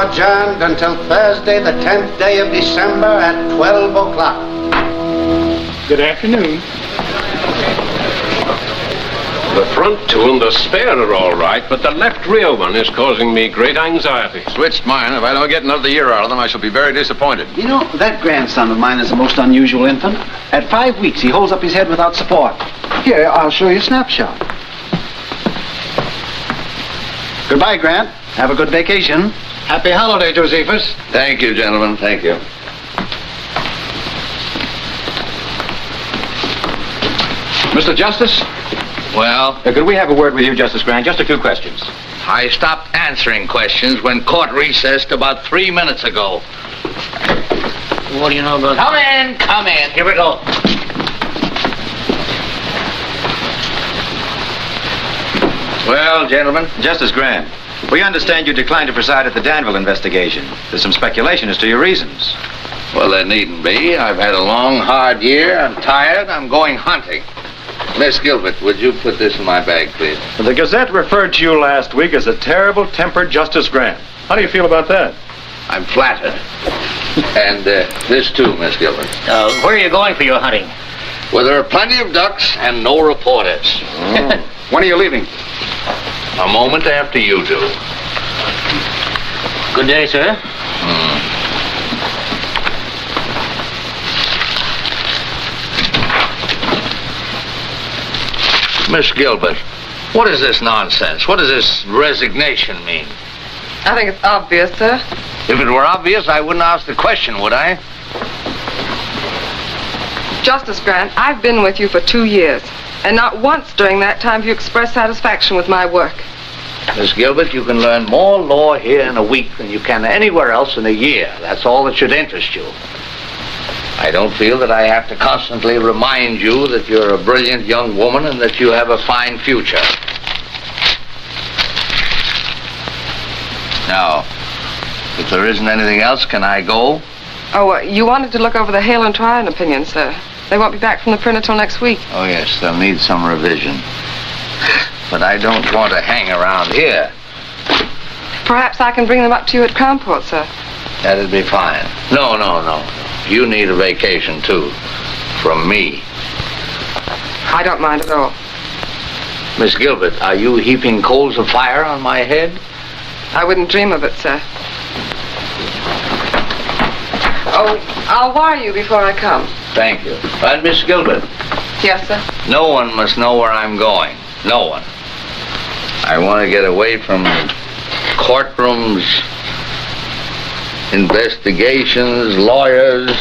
adjourned until Thursday, the 10th day of December at 12 o'clock. Good afternoon. The front two and the spare are all right, but the left rear one is causing me great anxiety. Switched mine. If I don't get another year out of them, I shall be very disappointed. You know, that grandson of mine is a most unusual infant. At 5 weeks, he holds up his head without support. Here, I'll show you a snapshot. Goodbye, Grant. Have a good vacation. Happy holiday, Josephus. Thank you, gentlemen. Thank you. Mr. Justice? Well, Could we have a word with you, Justice Grant? Just a few questions. I stopped answering questions when court recessed about 3 minutes ago. What do you know about... Come in. Here we go. Well, gentlemen. Justice Grant, we understand you declined to preside at the Danville investigation. There's some speculation as to your reasons. Well, there needn't be. I've had a long, hard year. I'm tired. I'm going hunting. Miss Gilbert, would you put this in my bag, please? The Gazette referred to you last week as a terrible-tempered Justice Grant. How do you feel about that? I'm flattered. And this too, Miss Gilbert. Where are you going for your hunting? Well, there are plenty of ducks and no reporters. When are you leaving? A moment after you do. Good day, sir. Miss Gilbert, what is this nonsense? What does this resignation mean? I think it's obvious, sir. If it were obvious, I wouldn't ask the question, would I? Justice Grant, I've been with you for 2 years, and not once during that time have you expressed satisfaction with my work. Miss Gilbert, you can learn more law here in a week than you can anywhere else in a year. That's all that should interest you. I don't feel that I have to constantly remind you that you're a brilliant young woman and that you have a fine future. Now, if there isn't anything else, can I go? Oh, you wanted to look over the Hale and Tryon opinion, sir. They won't be back from the printer till next week. Oh, yes, they'll need some revision. But I don't want to hang around here. Perhaps I can bring them up to you at Crownport, sir. That'd be fine. No. You need a vacation, too. From me. I don't mind at all. Miss Gilbert, are you heaping coals of fire on my head? I wouldn't dream of it, sir. Oh, I'll wire you before I come. Thank you. And Miss Gilbert? Yes, sir? No one must know where I'm going. No one. I want to get away from courtrooms, investigations, lawyers,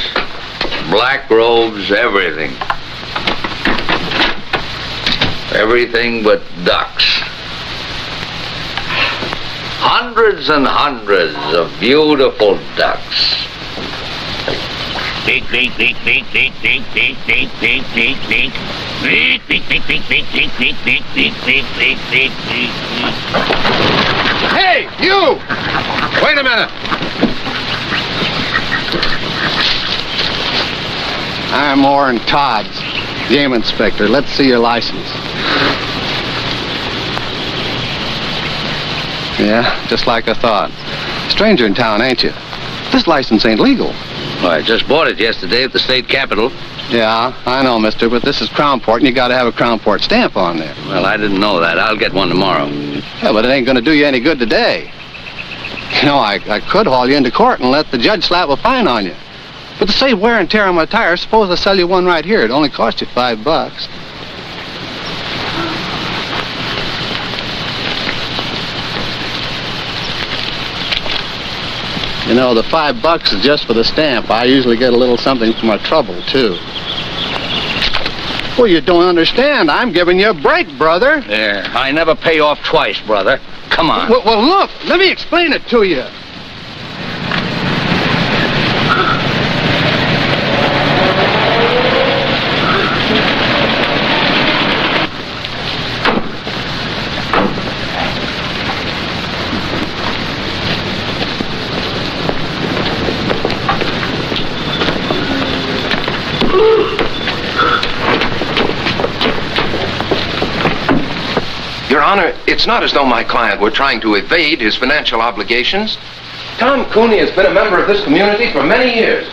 black robes, everything. Everything but ducks. Hundreds and hundreds of beautiful ducks. Beak, beak, beak, beak, beak, beak, beak, beak, beak, beak, beak. Beak, beak, beak, beak, beak, beak, beak, beak, beak, beak, beak, beak, beak. Hey, you! Wait a minute. I'm Warren Todd, game inspector. Let's see your license. Yeah, just like I thought. Stranger in town, ain't you? This license ain't legal. Well, I just bought it yesterday at the state capitol. Yeah, I know, mister, but this is Crownport, and you gotta have a Crownport stamp on there. Well, I didn't know that. I'll get one tomorrow. Yeah, but it ain't gonna do you any good today. You know, I could haul you into court and let the judge slap a fine on you. But to save wear and tear on my tires, suppose I sell you one right here. It'd only cost you $5. You know, the $5 is just for the stamp. I usually get a little something for my trouble, too. Well, you don't understand. I'm giving you a break, brother. There. I never pay off twice, brother. Come on. Well, look, let me explain it to you. Your Honor, it's not as though my client were trying to evade his financial obligations. Tom Cooney has been a member of this community for many years.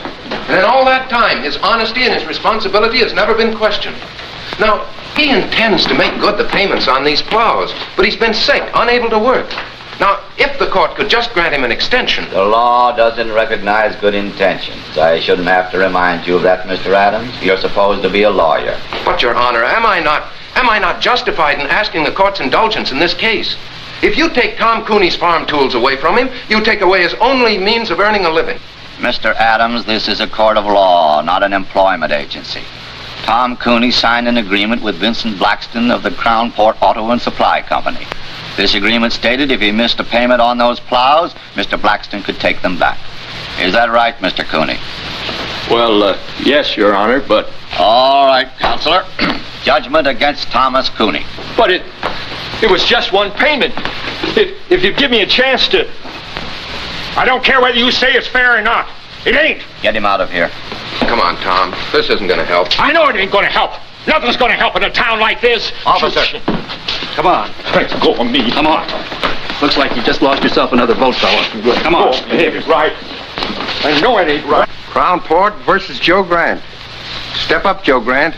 And in all that time, his honesty and his responsibility has never been questioned. Now, he intends to make good the payments on these plows, but he's been sick, unable to work. Now, if the court could just grant him an extension... The law doesn't recognize good intentions. I shouldn't have to remind you of that, Mr. Adams. You're supposed to be a lawyer. But, Your Honor, am I not justified in asking the court's indulgence in this case? If you take Tom Cooney's farm tools away from him, you take away his only means of earning a living. Mr. Adams, this is a court of law, not an employment agency. Tom Cooney signed an agreement with Vincent Blackston of the Crown Port Auto and Supply Company. This agreement stated if he missed a payment on those plows, Mr. Blackston could take them back. Is that right, Mr. Cooney? Well, yes, Your Honor, but... All right, Counselor. Judgment against Thomas Cooney. But it was just one payment. If you give me a chance to... I don't care whether you say it's fair or not. It ain't. Get him out of here. Come on, Tom. This isn't going to help. I know it ain't going to help. Nothing's going to help in a town like this. Officer. Come on. Let's go of me. Come on. Looks like you just lost yourself another vote, fella. Come on. Oh, it ain't right. I know it ain't right. Crown Port versus Joe Grant. Step up, Joe Grant.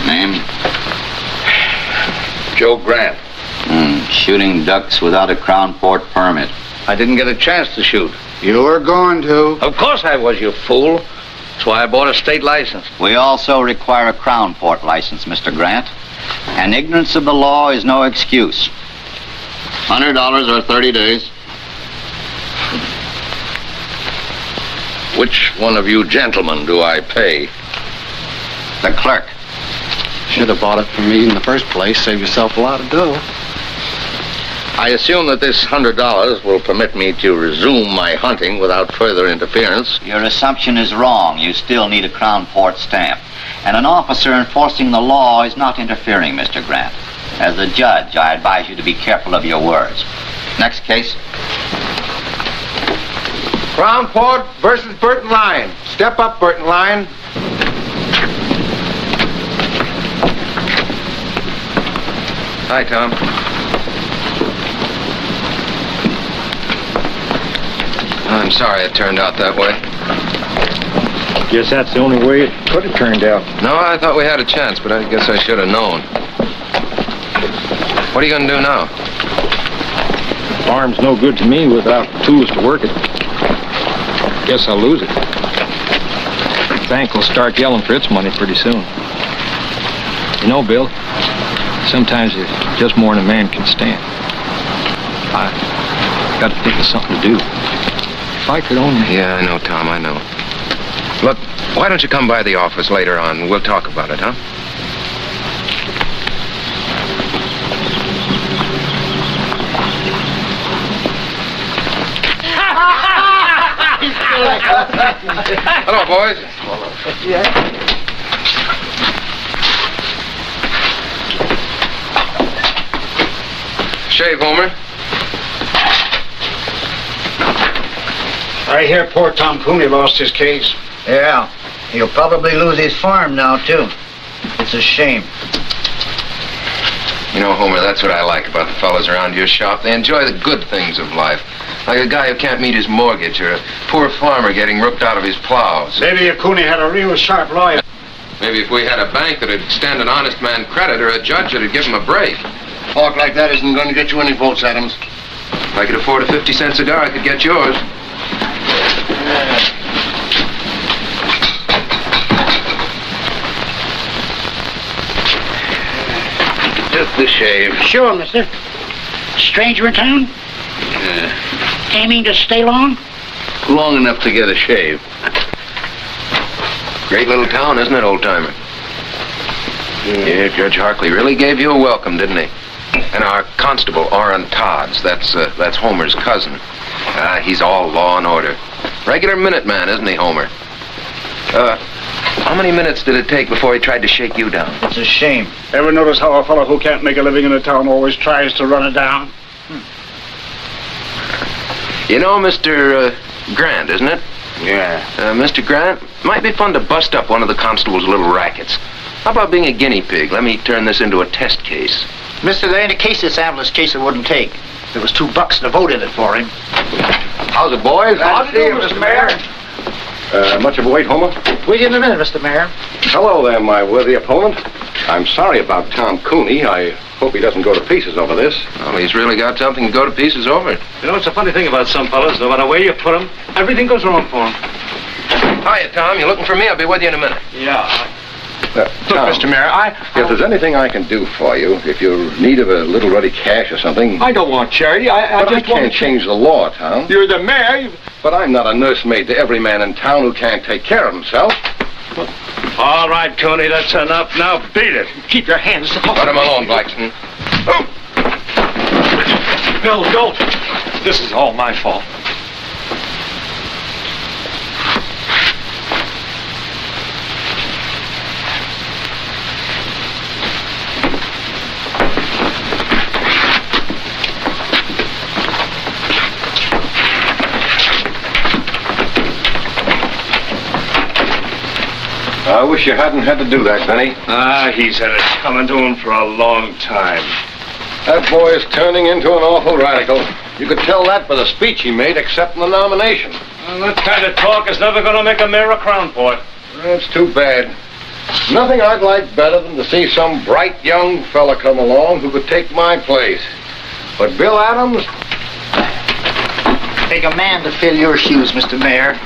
Name? Joe Grant. Shooting ducks without a Crown Port permit. I didn't get a chance to shoot. You were going to. Of course I was, you fool. That's why I bought a state license. We also require a Crown Port license, Mr. Grant. And ignorance of the law is no excuse. $100 or 30 days. Which one of you gentlemen do I pay? The clerk. Should have bought it from me in the first place. Save yourself a lot of dough. I assume that this $100 will permit me to resume my hunting without further interference. Your assumption is wrong. You still need a Crown Port stamp. And an officer enforcing the law is not interfering, Mr. Grant. As a judge, I advise you to be careful of your words. Next case. Crown Port versus Burton Lyon. Step up, Burton Lyon. Hi, Tom. I'm sorry it turned out that way. Guess that's the only way it could have turned out. No, I thought we had a chance, but I guess I should have known. What are you going to do now? Farm's no good to me without tools to work it. Guess I'll lose it. The bank will start yelling for its money pretty soon. You know, Bill, sometimes it's just more than a man can stand. I got to think of something to do. If I could only... Yeah, I know, Tom, I know. Look, why don't you come by the office later on? We'll talk about it, huh? Hello, boys. Shave, Homer. I hear poor Tom Cooney lost his case. Yeah. He'll probably lose his farm now, too. It's a shame. You know, Homer, that's what I like about the fellas around your shop. They enjoy the good things of life. Like a guy who can't meet his mortgage or a poor farmer getting ripped out of his plows. Maybe if Cooney had a real sharp lawyer. Maybe if we had a bank that'd extend an honest man credit or a judge that'd give him a break. Talk like that isn't going to get you any votes, Adams. If I could afford a 50-cent cigar, I could get yours. Just the shave. Sure, mister. Stranger in town? Ain't mean to stay long? Long enough to get a shave. Great little town, isn't it, old-timer? Yeah, Judge Harkley really gave you a welcome, didn't he? And our constable, Orrin Todds, that's Homer's cousin. He's all law and order. Regular Minuteman, isn't he, Homer? How many minutes did it take before he tried to shake you down? It's a shame. Ever notice how a fellow who can't make a living in a town always tries to run it down? You know Mr. Grant, isn't it? Yeah. Mr. Grant, might be fun to bust up one of the constable's little rackets. How about being a guinea pig? Let me turn this into a test case. Mister, there ain't a case this ambulance chaser wouldn't take. There was $2 to vote in it for him. How's it, boys? How do you do, Mr. Mayor? Much of a wait, Homer? Wait in a minute, Mr. Mayor. Hello there, my worthy opponent. I'm sorry about Tom Cooney. I hope he doesn't go to pieces over this. Well, he's really got something to go to pieces over. You know, it's a funny thing about some fellas. No matter where you put them, everything goes wrong for them. Hiya, Tom. You looking for me? I'll be with you in a minute. Yeah. Look, Tom, Mr. Mayor, if there's anything I can do for you, if you're in need of a little ready cash or something... I don't want charity. I But I can't change the law, Tom. You're the mayor. But I'm not a nursemaid to every man in town who can't take care of himself. All right, Coney, that's enough. Now beat it. Keep your hands off. Let him alone, Blackston. Bill, don't. This is all my fault. I wish you hadn't had to do that, Benny. He's had it coming to him for a long time. That boy is turning into an awful radical. You could tell that by the speech he made accepting the nomination. Well, that kind of talk is never going to make a mayor a crown port. That's too bad. Nothing I'd like better than to see some bright young fella come along who could take my place. But Bill Adams... Take a man to fill your shoes, Mr. Mayor.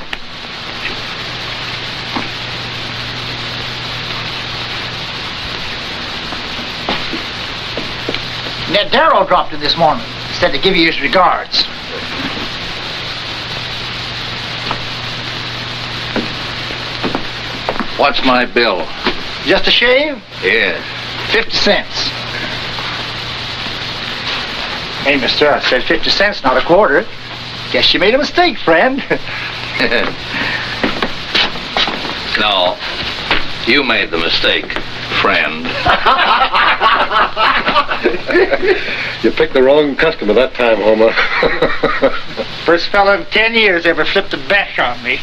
Ned Darrow dropped in this morning. Said to give you his regards. What's my bill? Just a shave? Yes. 50 cents. Hey, mister, I said 50 cents, not a quarter. Guess you made a mistake, friend. No, you made the mistake, friend. You picked the wrong customer that time, Homer. First fella in 10 years ever flipped a bash on me.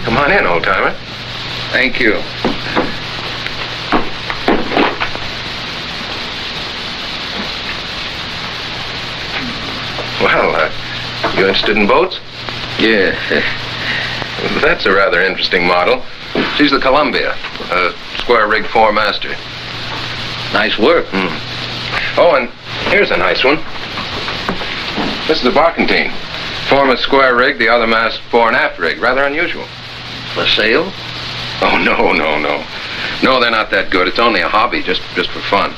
Come on in, old-timer. Thank you. Well, you interested in boats? Yeah. That's a rather interesting model. She's the Columbia, a square-rig four-master. Nice work. Oh, and here's a nice one. This is a barkentine. Form a square rig, the other mast fore and aft rig. Rather unusual. For sale? Oh, no. No, they're not that good. It's only a hobby, just for fun.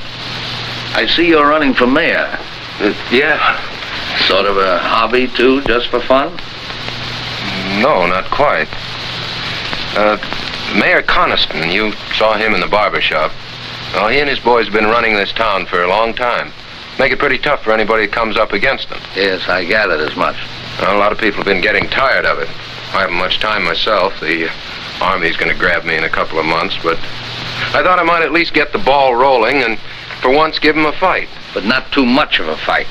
I see you're running for mayor. Yeah. Sort of a hobby, too, just for fun? No, not quite. Mayor Coniston, you saw him in the barber shop. Well, he and his boys have been running this town for a long time. Make it pretty tough for anybody who comes up against them. Yes, I gathered as much. Well, a lot of people have been getting tired of it. I haven't much time myself. The Army's going to grab me in a couple of months, but I thought I might at least get the ball rolling and for once give them a fight. But not too much of a fight.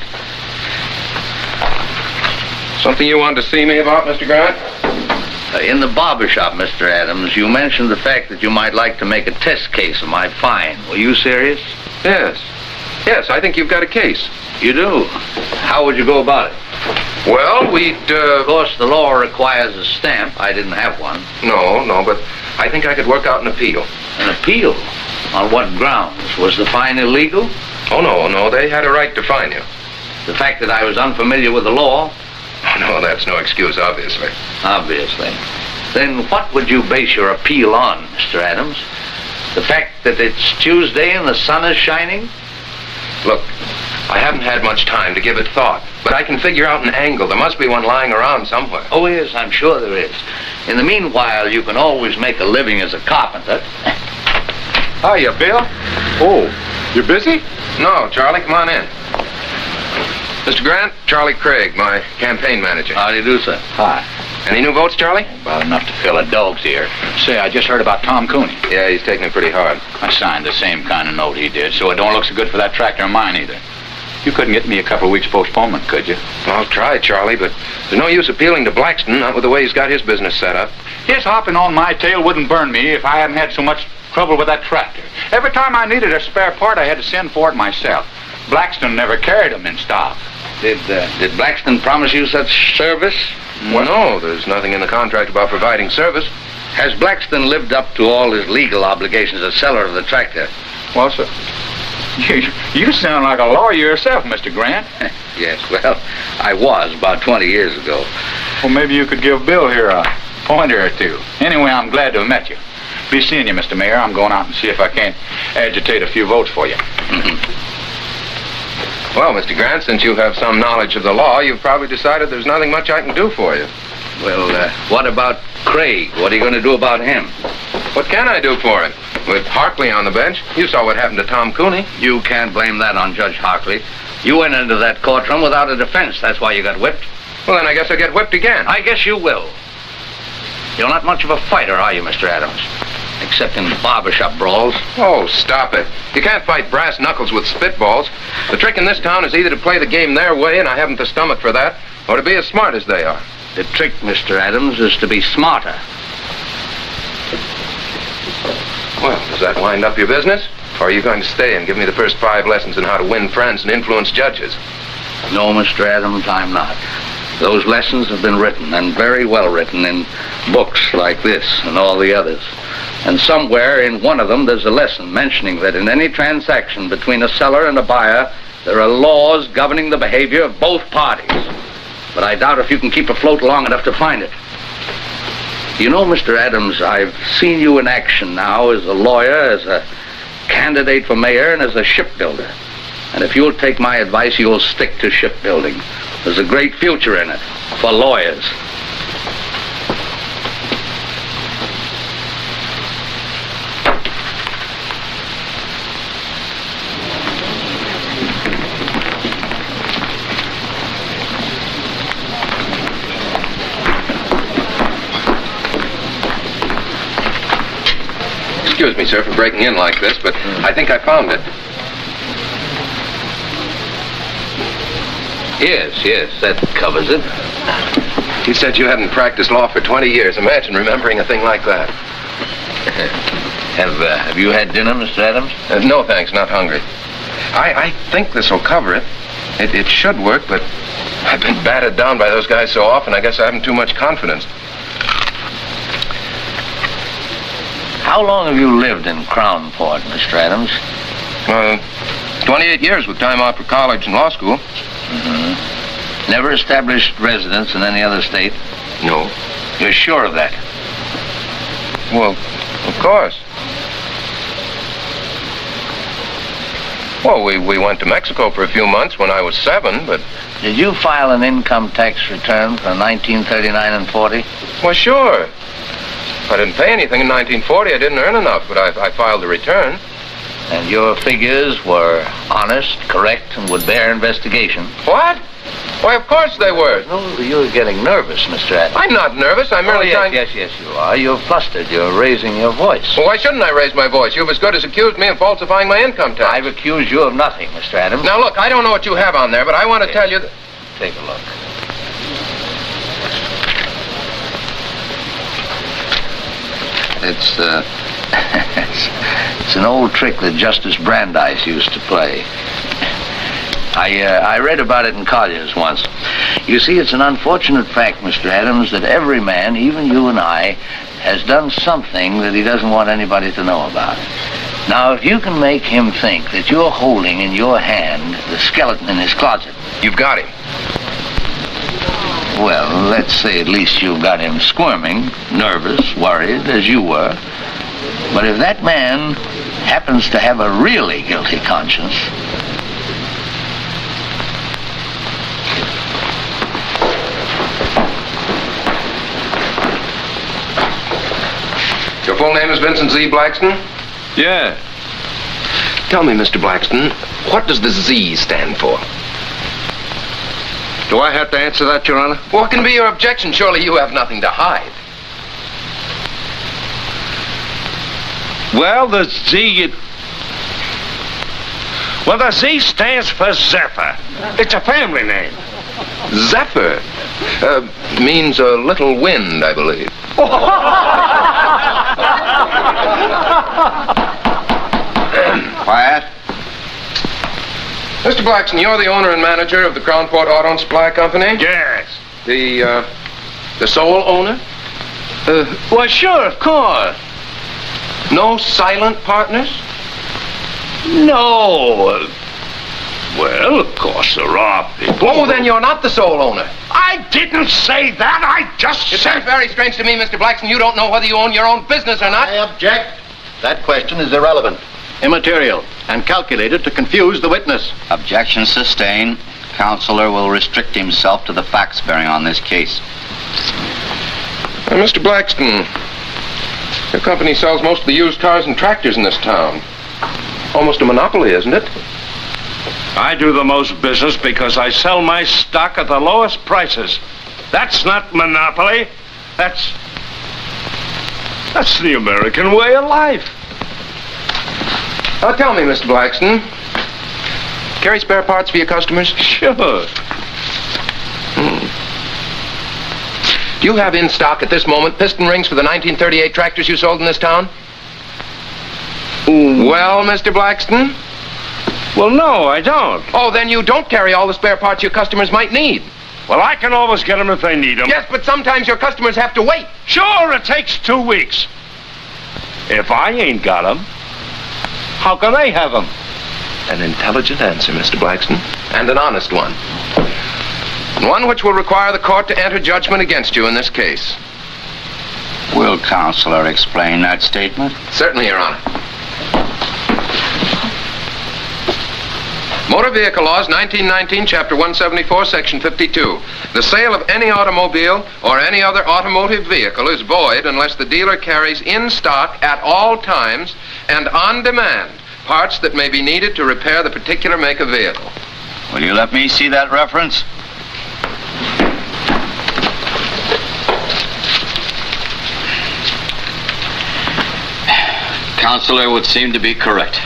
Something you wanted to see me about, Mr. Grant? In the barber shop, Mr. Adams, you mentioned the fact that you might like to make a test case of my fine. Were you serious? Yes, I think you've got a case. You do? How would you go about it? Well, we'd, Of course, the law requires a stamp. I didn't have one. No, but I think I could work out an appeal. An appeal? On what grounds? Was the fine illegal? Oh, no, they had a right to fine you. The fact that I was unfamiliar with the law? Oh, no, that's no excuse, obviously. Obviously. Then what would you base your appeal on, Mr. Adams? The fact that it's Tuesday and the sun is shining? Look, I haven't had much time to give it thought, but I can figure out an angle. There must be one lying around somewhere. Oh, yes, I'm sure there is. In the meanwhile, you can always make a living as a carpenter. Hiya, Bill. Oh, You busy? No, Charlie, come on in. Mr. Grant, Charlie Craig, my campaign manager. How do you do, sir? Hi. Any new votes, Charlie? About enough to fill a dog's ear. Say, I just heard about Tom Cooney. Yeah, he's taking it pretty hard. I signed the same kind of note he did, so it don't look so good for that tractor of mine either. You couldn't get me a couple of weeks postponement, could you? I'll try, Charlie, but there's no use appealing to Blackston, not with the way he's got his business set up. His hopping on my tail wouldn't burn me if I hadn't had so much trouble with that tractor. Every time I needed a spare part, I had to send for it myself. Blackston never carried them in stock. Did Blackston promise you such service? Well, no, there's nothing in the contract about providing service. Has Blackston lived up to all his legal obligations as seller of the tractor? Well, sir, you sound like a lawyer yourself, Mr. Grant. Yes, well, I was about 20 years ago. Well, maybe you could give Bill here a pointer or two. Anyway, I'm glad to have met you. Be seeing you, Mr. Mayor. I'm going out and see if I can't agitate a few votes for you. Well, Mr. Grant, since you have some knowledge of the law, you've probably decided there's nothing much I can do for you. Well, what about Craig? What are you going to do about him? What can I do for him? With Harkley on the bench, you saw what happened to Tom Cooney. You can't blame that on Judge Harkley. You went into that courtroom without a defense. That's why you got whipped. Well, then I guess I'll get whipped again. I guess you will. You're not much of a fighter, are you, Mr. Adams? Except in barbershop brawls. Oh, stop it. You can't fight brass knuckles with spitballs. The trick in this town is either to play the game their way, and I haven't the stomach for that, or to be as smart as they are. The trick, Mr. Adams, is to be smarter. Well, does that wind up your business? Or are you going to stay and give me the first 5 lessons in how to win friends and influence judges? No, Mr. Adams, I'm not. Those lessons have been written, and very well written, in books like this and all the others. And somewhere in one of them there's a lesson mentioning that in any transaction between a seller and a buyer, there are laws governing the behavior of both parties. But I doubt if you can keep afloat long enough to find it. You know, Mr. Adams, I've seen you in action now as a lawyer, as a candidate for mayor, and as a shipbuilder. And if you'll take my advice, you'll stick to shipbuilding. There's a great future in it for lawyers. Excuse me, sir, for breaking in like this, but I think I found it. Yes, that covers it. You said you hadn't practiced law for 20 years. Imagine remembering a thing like that. Have you had dinner, Mr. Adams? No, thanks, not hungry. I think this will cover it. It should work, but I've been battered down by those guys so often, I guess I haven't too much confidence. How long have you lived in Crownport, Mr. Adams? 28 years with time off for college and law school. Mm-hmm. Never established residence in any other state? No. You're sure of that? Well, of course. Well, we went to Mexico for a few months when I was 7, but... Did you file an income tax return for 1939 and 40? Well, sure. I didn't pay anything in 1940. I didn't earn enough, but I filed a return. And your figures were honest, correct, and would bear investigation? What? Why, of course they were. No, you're getting nervous, Mr. Adams. I'm not nervous. I'm merely trying... Yes, you are. You're flustered. You're raising your voice. Well, why shouldn't I raise my voice? You've as good as accused me of falsifying my income tax. I've accused you of nothing, Mr. Adams. Now, look, I don't know what you have on there, but I want to tell you that... Take a look. It's an old trick that Justice Brandeis used to play. I read about it in Collier's once. You see, it's an unfortunate fact, Mr. Adams, that every man, even you and I, has done something that he doesn't want anybody to know about. Now, if you can make him think that you're holding in your hand the skeleton in his closet... You've got him. Well, let's say at least you've got him squirming, nervous, worried, as you were. But if that man happens to have a really guilty conscience... Your full name is Vincent Z. Blackston? Yeah. Tell me, Mr. Blackston, what does the Z stand for? Do I have to answer that, Your Honor? What can be your objection? Surely you have nothing to hide. Well, the Z stands for Zephyr. It's a family name. Zephyr means a little wind, I believe. Quiet. Mr. Blackston, you're the owner and manager of the Crownport Auto and Supply Company? Yes. The sole owner? Well, sure, of course. No silent partners? No. Well, of course there are people. Oh, then you're not the sole owner. I didn't say that. I just It said... seems very strange to me, Mr. Blackston. You don't know whether you own your own business or not. I object. That question is irrelevant, immaterial, and calculated to confuse the witness. Objection sustained. Counselor will restrict himself to the facts bearing on this case. Mr. Blackston, your company sells most of the used cars and tractors in this town. Almost a monopoly, isn't it? I do the most business because I sell my stock at the lowest prices. That's not monopoly. That's the American way of life. Tell me, Mr. Blackston, carry spare parts for your customers? Sure. Do you have in stock at this moment piston rings for the 1938 tractors you sold in this town? Well, Mr. Blackston? Well, no, I don't. Oh, then you don't carry all the spare parts your customers might need. Well, I can always get them if they need them. Yes, but sometimes your customers have to wait. Sure, it takes 2 weeks. If I ain't got them, how can they have them? An intelligent answer, Mr. Blackston, and an honest one. One which will require the court to enter judgment against you in this case. Will Counselor explain that statement? Certainly, Your Honor. Motor Vehicle Laws, 1919, Chapter 174, Section 52. The sale of any automobile or any other automotive vehicle is void unless the dealer carries in stock at all times and on demand parts that may be needed to repair the particular make of vehicle. Will you let me see that reference? Counselor would seem to be correct.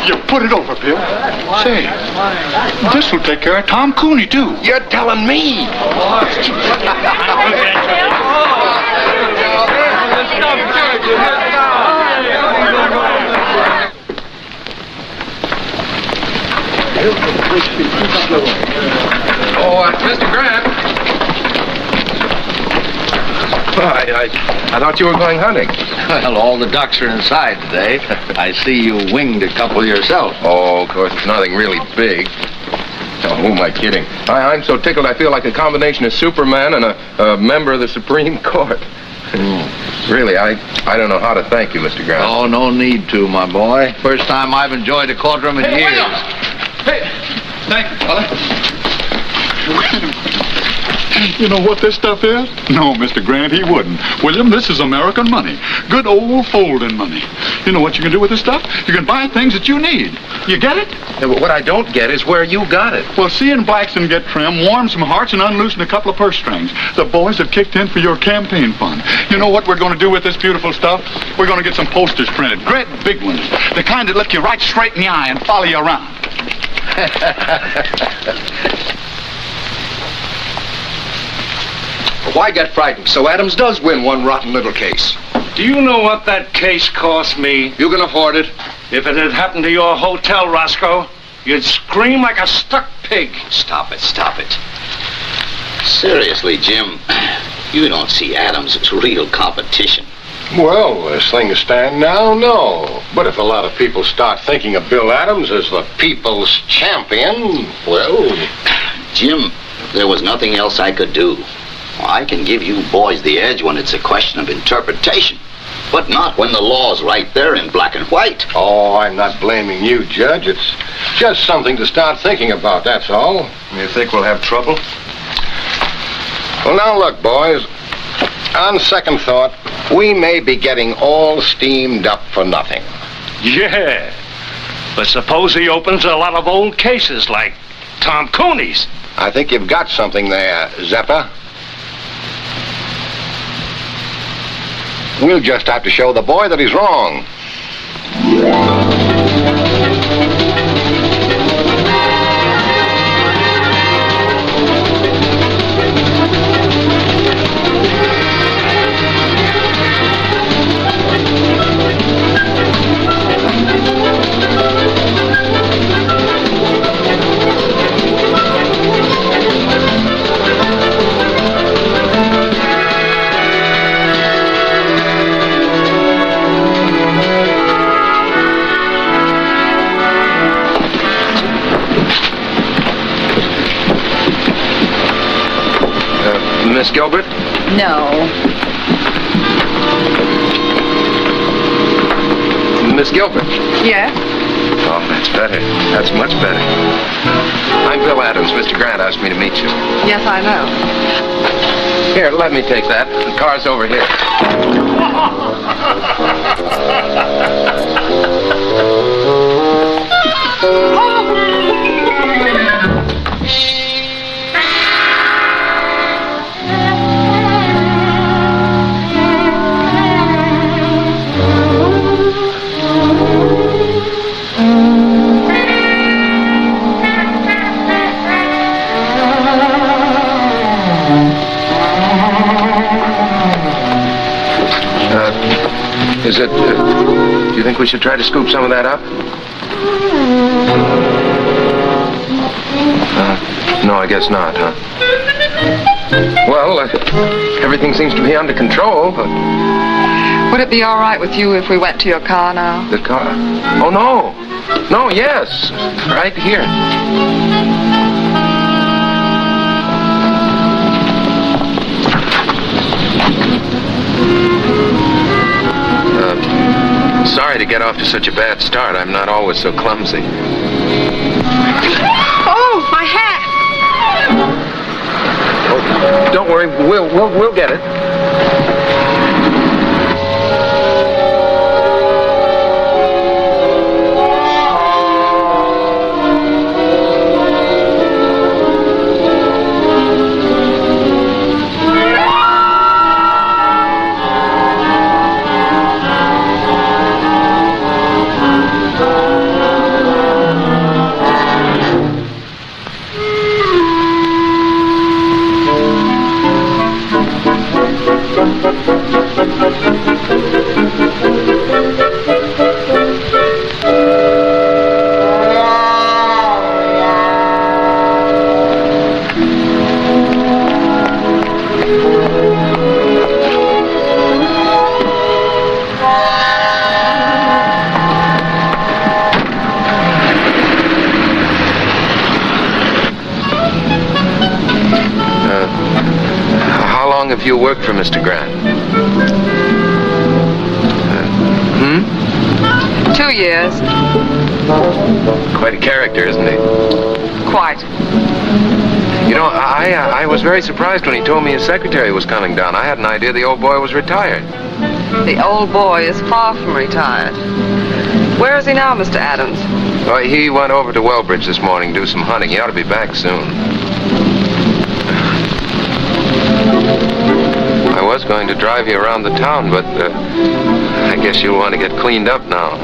You put it over, Bill. Say, this will take care of Tom Cooney, too. You're telling me. Mr. Grant. I thought you were going hunting. Well, all the ducks are inside today. I see you winged a couple yourself. Oh, of course, it's nothing really big. Oh, who am I kidding? I'm so tickled I feel like a combination of Superman and a member of the Supreme Court. Really, I don't know how to thank you, Mr. Grant. Oh, no need to, my boy. First time I've enjoyed a courtroom in years. Hey, thank you, fella. You know what this stuff is? No, Mr. Grant, he wouldn't. William, this is American money. Good old folding money. You know what you can do with this stuff? You can buy things that you need. You get it? Yeah, but what I don't get is where you got it. Well, seeing Blackston get trim, warm some hearts, and unloosen a couple of purse strings. The boys have kicked in for your campaign fund. You know what we're going to do with this beautiful stuff? We're going to get some posters printed. Great big ones. The kind that look you right straight in the eye and follow you around. Why get frightened? So Adams does win one rotten little case. Do you know what that case cost me? You can afford it. If it had happened to your hotel, Roscoe, you'd scream like a stuck pig. Stop it, stop it. Seriously, Jim, you don't see Adams as real competition. Well, as things stand now, no. But if a lot of people start thinking of Bill Adams as the people's champion, well... Jim, there was nothing else I could do. I can give you boys the edge when it's a question of interpretation, but not when the law's right there in black and white. Oh, I'm not blaming you, Judge. It's just something to start thinking about, that's all. You think we'll have trouble? Well, now look, boys. On second thought, we may be getting all steamed up for nothing. Yeah. But suppose he opens a lot of old cases like Tom Cooney's. I think you've got something there, Zeppa. We'll just have to show the boy that he's wrong. Miss Gilbert? No. Miss Gilbert? Yes? Oh, that's better. That's much better. I'm Bill Adams. Mr. Grant asked me to meet you. Yes, I know. Here, let me take that. The car's over here. Is it, do you think we should try to scoop some of that up? No, I guess not, huh? Well, everything seems to be under control, but... Would it be all right with you if we went to your car now? The car? Oh, no. No, yes. Right here. Sorry to get off to such a bad start. I'm not always so clumsy. Oh, my hat! Oh, don't worry. We'll get it. Have you worked for Mr. Grant? 2 years. Quite a character, isn't he? Quite. You know, I was very surprised when he told me his secretary was coming down. I had an idea the old boy was retired. The old boy is far from retired. Where is he now, Mr. Adams? Well, he went over to Wellbridge this morning to do some hunting. He ought to be back soon. I was going to drive you around the town, but I guess you'll want to get cleaned up now.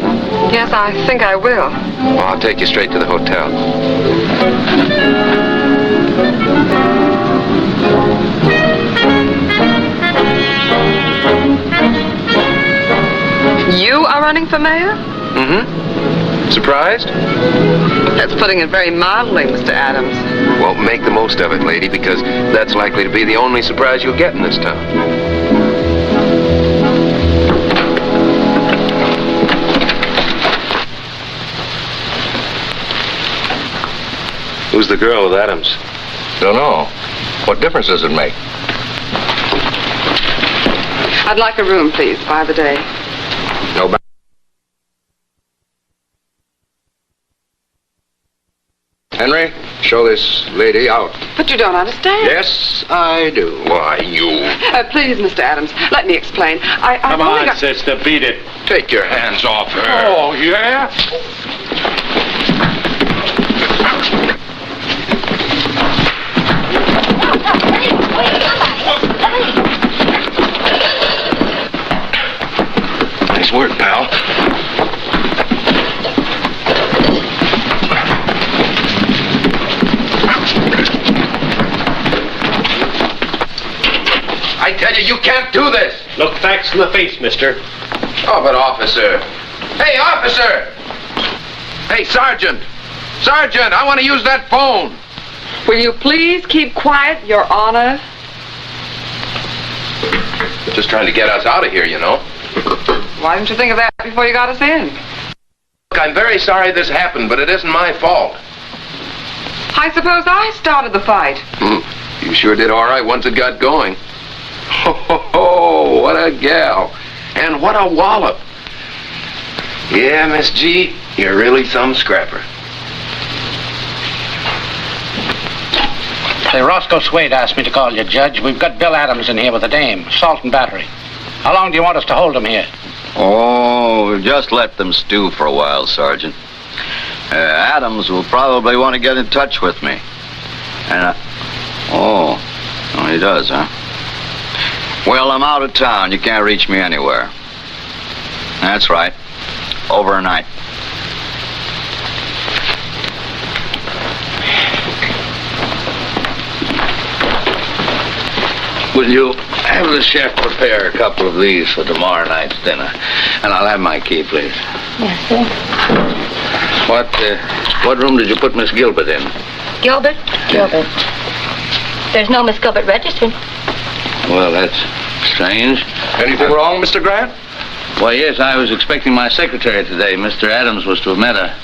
Yes, I think I will. Well, I'll take you straight to the hotel. You are running for mayor? Mm-hmm. Surprised? That's putting it very mildly, Mr. Adams. Well, make the most of it, lady, because that's likely to be the only surprise you'll get in this town. Who's the girl with Adams? Don't know. What difference does it make? I'd like a room, please, by the day. No. Henry, show this lady out. But you don't understand. Yes, I do. Why, you... Please, Mr. Adams, let me explain. Come on, sister, beat it. Take your hands off her. Oh, yeah? Nice work, pal. I tell you, you can't do this. Look facts in the face, mister. Oh, but officer. Hey, officer! Hey, Sergeant! Sergeant, I want to use that phone. Will you please keep quiet, Your Honor? Just trying to get us out of here, you know. Why didn't you think of that before you got us in? Look, I'm very sorry this happened, but it isn't my fault. I suppose I started the fight. You sure did all right once it got going. Oh, what a gal. And what a wallop. Yeah, Miss G, you're really some scrapper. Say, Roscoe Swade asked me to call you, Judge. We've got Bill Adams in here with a dame, assault and battery. How long do you want us to hold him here? Oh, just let them stew for a while, Sergeant. Adams will probably want to get in touch with me. And, oh, he does, huh? Well, I'm out of town. You can't reach me anywhere. That's right. Overnight. Will you have the chef prepare a couple of these for tomorrow night's dinner? And I'll have my key, please. Yes, sir. What room did you put Miss Gilbert in? Gilbert? Gilbert. There's no Miss Gilbert registered. Well, that's strange. Anything wrong, Mr. Grant? Why, yes, I was expecting my secretary today. Mr. Adams was to have met her.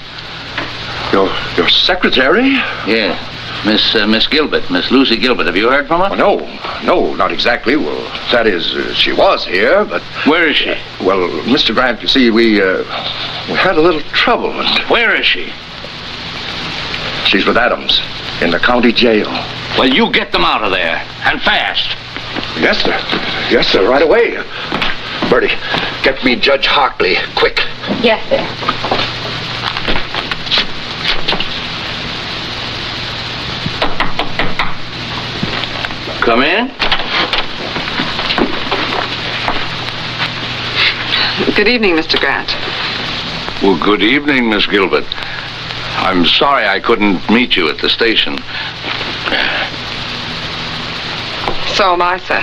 Your secretary? Yeah. Miss Gilbert, Miss Lucy Gilbert. Have you heard from her? No, not exactly. Well, that is, she was here, but... Where is she? Well, Mr. Grant, you see, we had a little trouble. And where is she? She's with Adams in the county jail. Well, you get them out of there, and fast. Yes, sir. Yes, sir, right away. Bertie, get me Judge Hartley, quick. Yes, sir. Come in. Good evening, Mr. Grant. Well, good evening, Miss Gilbert. I'm sorry I couldn't meet you at the station. So am I, sir.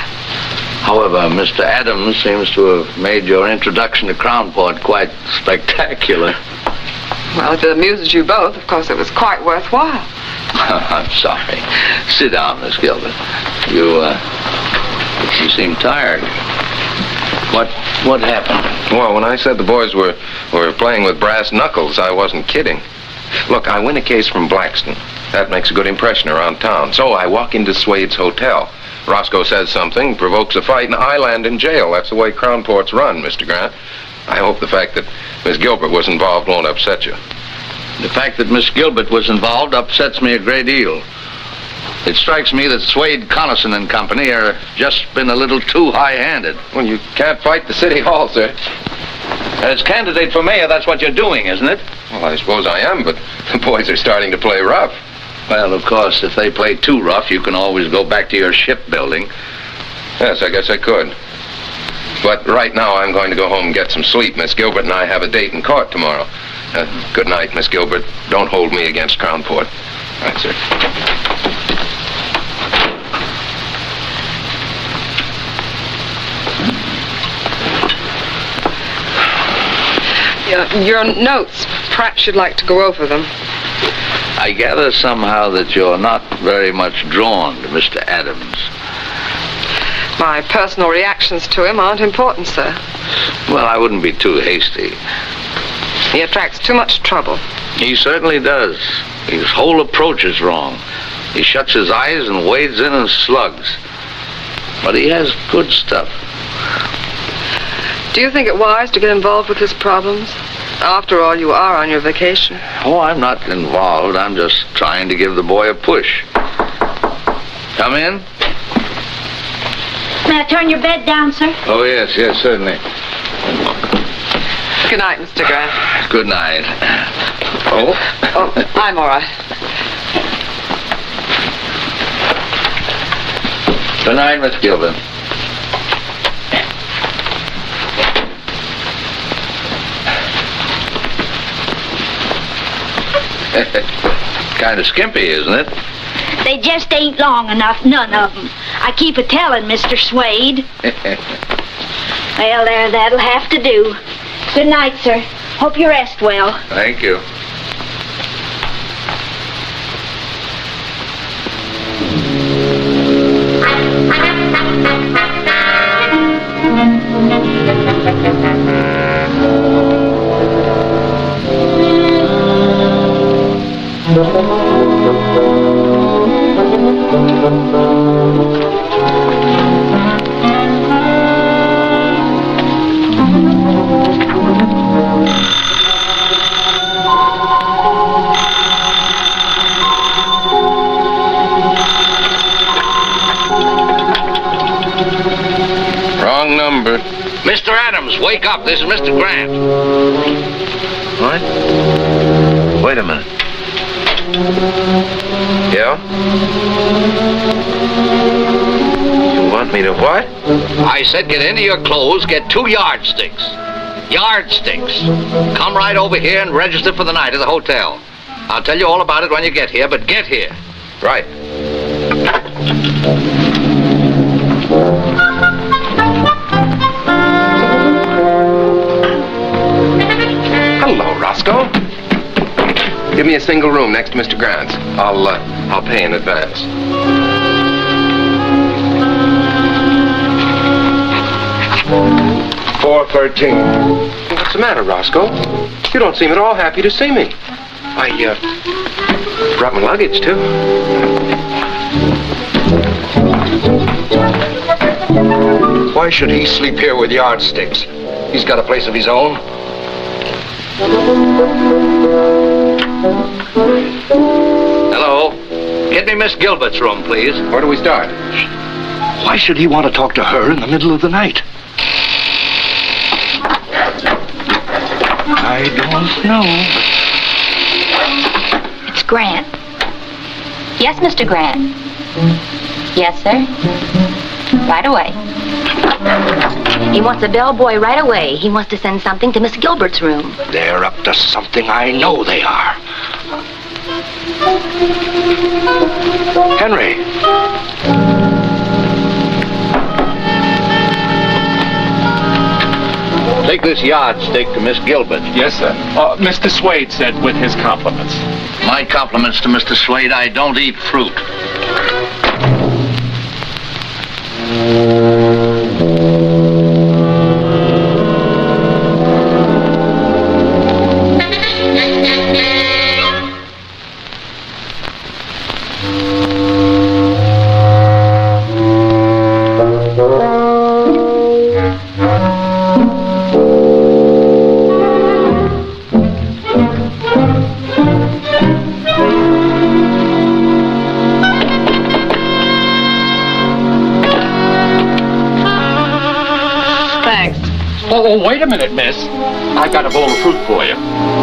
However, Mr. Adams seems to have made your introduction to Crownport quite spectacular. Well, if it amuses you both, of course it was quite worthwhile. I'm sorry. Sit down, Miss Gilbert. You seem tired. What happened? Well, when I said the boys were playing with brass knuckles, I wasn't kidding. Look, I win a case from Blackston. That makes a good impression around town. So I walk into Swade's hotel. Roscoe says something, provokes a fight, and I land in jail. That's the way Crownport's run, Mr. Grant. I hope the fact that Miss Gilbert was involved won't upset you. The fact that Miss Gilbert was involved upsets me a great deal. It strikes me that Swade, Carlson and Company are just been a little too high-handed. Well, you can't fight the city hall, sir. As candidate for mayor, that's what you're doing, isn't it? Well, I suppose I am, but the boys are starting to play rough. Well, of course, if they play too rough, you can always go back to your shipbuilding. Yes, I guess I could. But right now, I'm going to go home and get some sleep. Miss Gilbert and I have a date in court tomorrow. Good night, Miss Gilbert. Don't hold me against Crownport. Right, sir. Your notes. Perhaps you'd like to go over them. I gather somehow that you're not very much drawn to Mr. Adams. My personal reactions to him aren't important, sir. Well, I wouldn't be too hasty. He attracts too much trouble. He certainly does. His whole approach is wrong. He shuts his eyes and wades in and slugs. But he has good stuff. Do you think it wise to get involved with his problems? After all, you are on your vacation. Oh, I'm not involved. I'm just trying to give the boy a push. Come in. May I turn your bed down, sir? Oh, yes, certainly. Good night, Mr. Grant. Good night. Oh? Oh, I'm all right. Good night, Miss Gilbert. Kind of skimpy, isn't it? They just ain't long enough, none of them. I keep a-telling Mr. Swade. Well, there, that'll have to do. Good night, sir. Hope you rest well. Thank you. Wrong number. Mr. Adams, wake up. This is Mr. Grant. What? Wait a minute. Yeah? You want me to what? I said get into your clothes, get 2 yardsticks. Yardsticks. Come right over here and register for the night at the hotel. I'll tell you all about it when you get here, but get here. Right. Hello, Roscoe. Give me a single room next to Mr. Grant's. I'll pay in advance. $413. What's the matter, Roscoe? You don't seem at all happy to see me. I brought my luggage too. Why should he sleep here with yardsticks? He's got a place of his own. Hello. Get me Miss Gilbert's room, please. Where do we start? Why should he want to talk to her in the middle of the night? I don't know. It's Grant. Yes, Mr. Grant. Yes, sir. Right away. He wants a bellboy right away. He wants to send something to Miss Gilbert's room. They're up to something. I know they are. Henry. Take this yardstick to Miss Gilbert. Yes, sir. Mr. Swade said with his compliments. My compliments to Mr. Slade. I don't eat fruit. Oh, wait a minute, miss. I've got a bowl of fruit for you.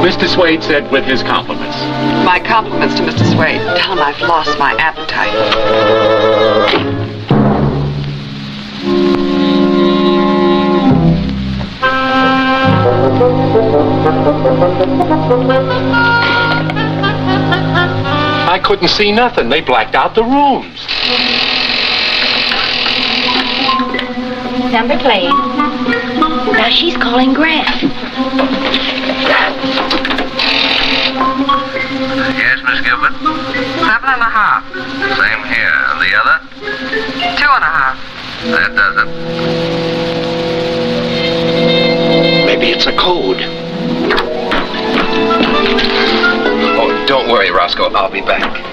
Mr. Swade said with his compliments. My compliments to Mr. Swade. Tell him I've lost my appetite. I couldn't see nothing. They blacked out the rooms. Number played. Now she's calling Grant. Yes, Miss Gilbert? 7.5. Same here. And the other? 2.5. That does it. Maybe it's a code. Oh, don't worry, Roscoe. I'll be back.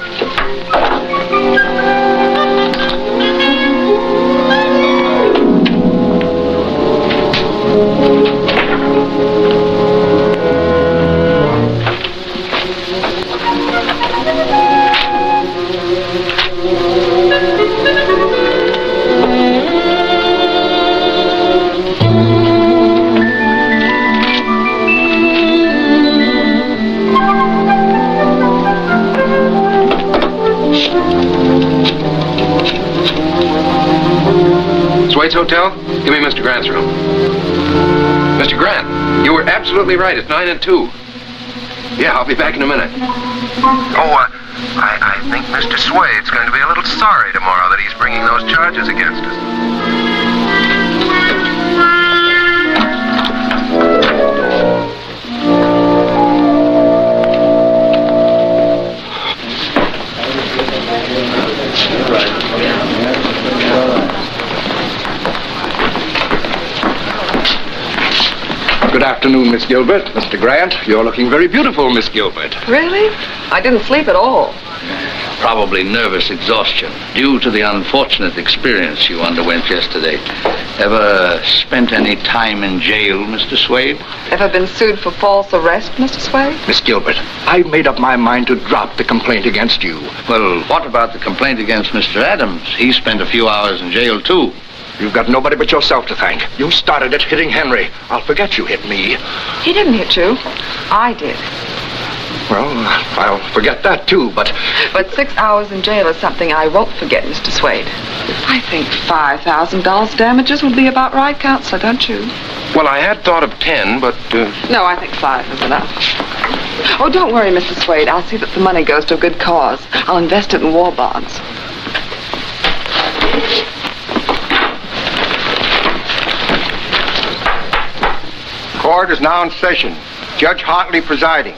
Swade's hotel? Give me Mr. Grant's room. Mr. Grant, you were absolutely right. It's 9 and 2. Yeah, I'll be back in a minute. Oh, I think Mr. Swade's going to be a little sorry tomorrow that he's bringing those charges against us. Good afternoon, Miss Gilbert. Mr. Grant, you're looking very beautiful, Miss Gilbert. Really? I didn't sleep at all. Probably nervous exhaustion due to the unfortunate experience you underwent yesterday. Ever spent any time in jail, Mr. Swade? Ever been sued for false arrest, Mr. Swade? Miss Gilbert, I've made up my mind to drop the complaint against you. Well, what about the complaint against Mr. Adams? He spent a few hours in jail, too. You've got nobody but yourself to thank. You started it hitting Henry. I'll forget you hit me. He didn't hit you. I did. Well, I'll forget that, too, but... But 6 hours in jail is something I won't forget, Mr. Swade. I think $5,000 damages would be about right, Counselor, don't you? Well, I had thought of 10, but... No, I think 5 is enough. Oh, don't worry, Mr. Swade. I'll see that the money goes to a good cause. I'll invest it in war bonds. Court is now in session. Judge Hartley presiding.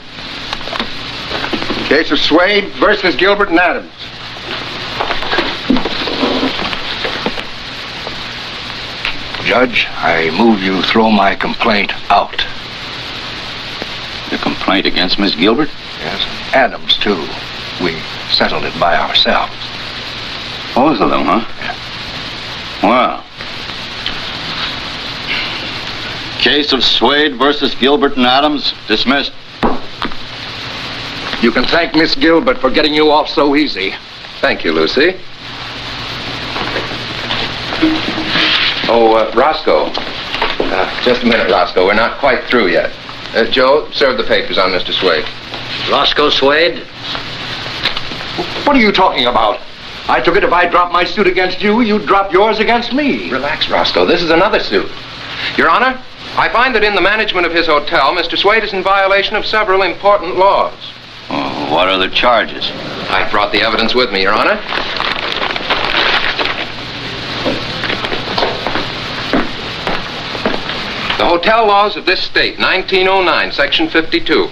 Case of Swade versus Gilbert and Adams. Judge, I move you throw my complaint out. The complaint against Miss Gilbert? Yes, Adams, too. We settled it by ourselves. Both of them, huh? Yeah. Well. Case of Swade versus Gilbert and Adams, dismissed. You can thank Miss Gilbert for getting you off so easy. Thank you, Lucy. Oh, Roscoe. Just a minute, Roscoe. We're not quite through yet. Joe, serve the papers on Mr. Swade. Roscoe Swade? What are you talking about? I took it if I dropped my suit against you, you'd drop yours against me. Relax, Roscoe. This is another suit. Your Honor, I find that in the management of his hotel, Mr. Swade is in violation of several important laws. Oh, what are the charges? I brought the evidence with me, Your Honor. The hotel laws of this state, 1909, Section 52.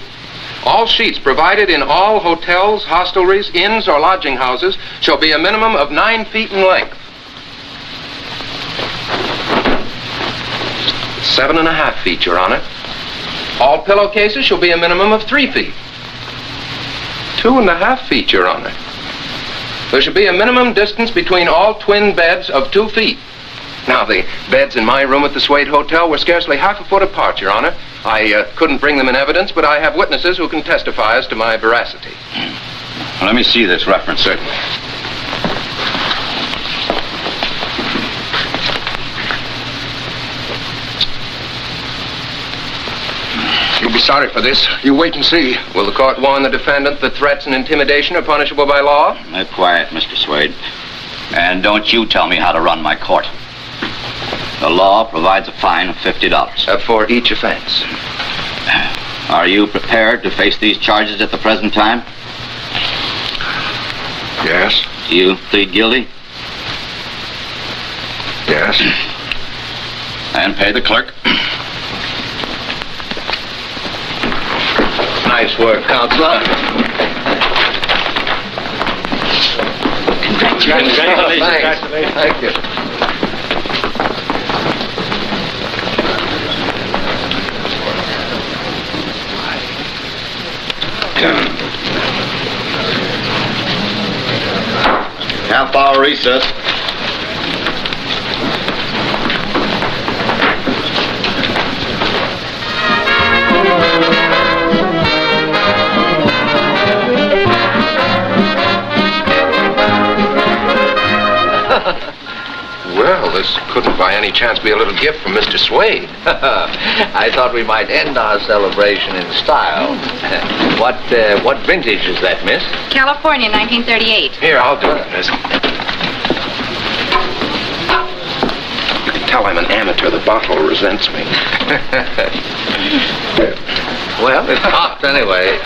All sheets provided in all hotels, hostelries, inns, or lodging houses shall be a minimum of 9 feet in length. 7.5 feet, Your Honor. All pillowcases shall be a minimum of 3 feet. 2.5 feet, Your Honor. There shall be a minimum distance between all twin beds of 2 feet. Now, the beds in my room at the Swade Hotel were scarcely half a foot apart, Your Honor. I couldn't bring them in evidence, but I have witnesses who can testify as to my veracity. Well, let me see this reference. Certainly. You'll be sorry for this. You wait and see. Will the court warn the defendant that threats and intimidation are punishable by law? Be quiet, Mr. Swade. And don't you tell me how to run my court. The law provides a fine of $50. For each offense. Are you prepared to face these charges at the present time? Yes. Do you plead guilty? Yes. And pay the clerk. Nice work, Counselor. Congratulations. Thank you. Half-hour recess. Well, this couldn't by any chance be a little gift from Mr. Swade. I thought we might end our celebration in style. What vintage is that, miss? California, 1938. Here, I'll do it, miss. tell I'm an amateur, the bottle resents me. Well, it popped anyway.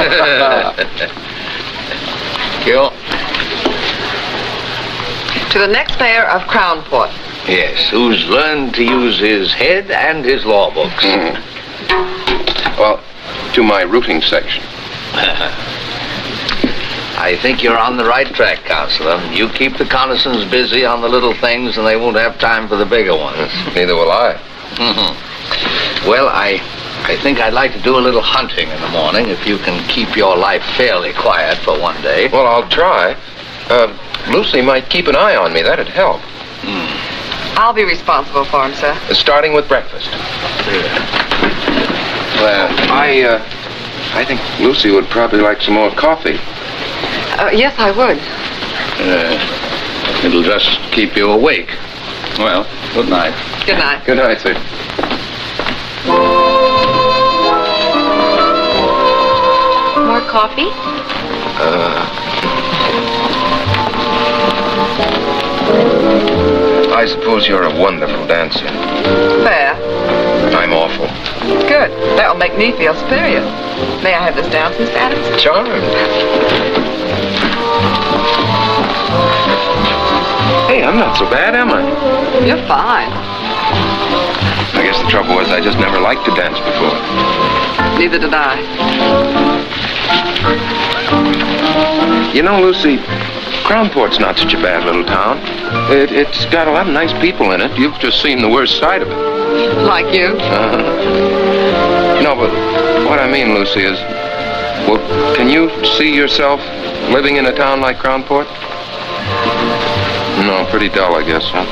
You. To the next mayor of Crownport. Yes, who's learned to use his head and his law books. Well, to my routing section. I think you're on the right track, Counselor. You keep the Connisons busy on the little things, and they won't have time for the bigger ones. Neither will I. Well, I think I'd like to do a little hunting in the morning, if you can keep your life fairly quiet for one day. Well, I'll try. Lucy might keep an eye on me. That'd help. I'll be responsible for him, sir. Starting with breakfast. Well, I think Lucy would probably like some more coffee. Yes, I would. It'll just keep you awake. Well, good night. Good night. Good night, sir. More coffee? I suppose you're a wonderful dancer. Fair. I'm awful. Good. That'll make me feel superior. May I have this dance, Mr. Adams? Charmed. Hey, I'm not so bad, am I? You're fine. I guess the trouble was I just never liked to dance before. Neither did I. You know, Lucy, Crownport's not such a bad little town. It's got a lot of nice people in it. You've just seen the worst side of it. Like you? No, but what I mean, Lucy, is, well, can you see yourself living in a town like Crownport? No, pretty dull, I guess, huh?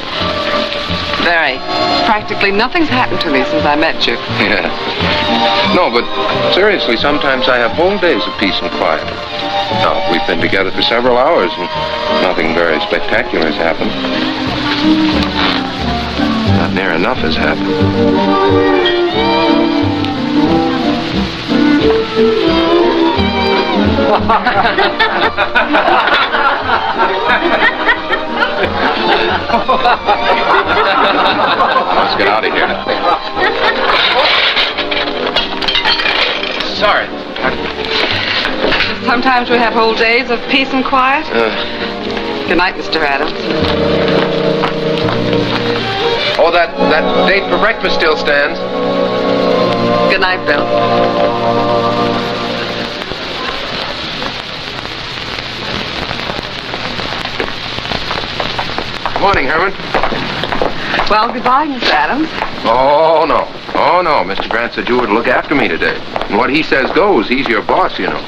Very. Practically nothing's happened to me since I met you. Yeah. No, but seriously, sometimes I have whole days of peace and quiet. Now, we've been together for several hours, and nothing very spectacular has happened. Not near enough has happened. Let's get out of here. Sorry. Sometimes we have whole days of peace and quiet. Good night, Mr. Adams. Oh, that date for breakfast still stands. Good night, Bill. Good morning, Herman. Well, goodbye, Mr. Adams. Oh, no. Oh, no. Mr. Grant said you were to look after me today. And what he says goes. He's your boss, you know.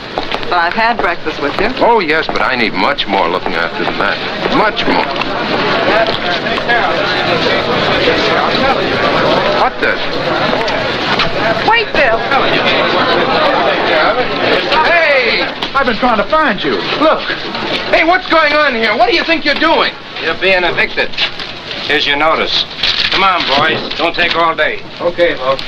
But I've had breakfast with you. Oh, yes, but I need much more looking after than that. Much more. What the? Wait, Bill. Hey! I've been trying to find you. Look. Hey, what's going on here? What do you think you're doing? You're being evicted. Here's your notice. Come on, boys. Don't take all day. Okay, Bob.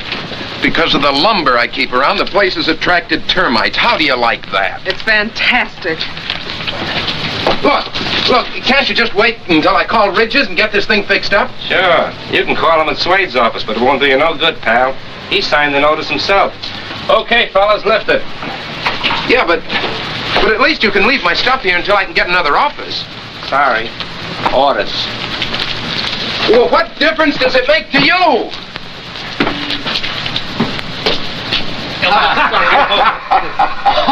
Because of the lumber I keep around, the place has attracted termites. How do you like that? It's fantastic. Look, can't you just wait until I call Ridges and get this thing fixed up? Sure. You can call him at Swade's office, but it won't do you no good, pal. He signed the notice himself. Okay, fellas, lift it. Yeah, but at least you can leave my stuff here until I can get another office. Sorry. Orders. Well, what difference does it make to you?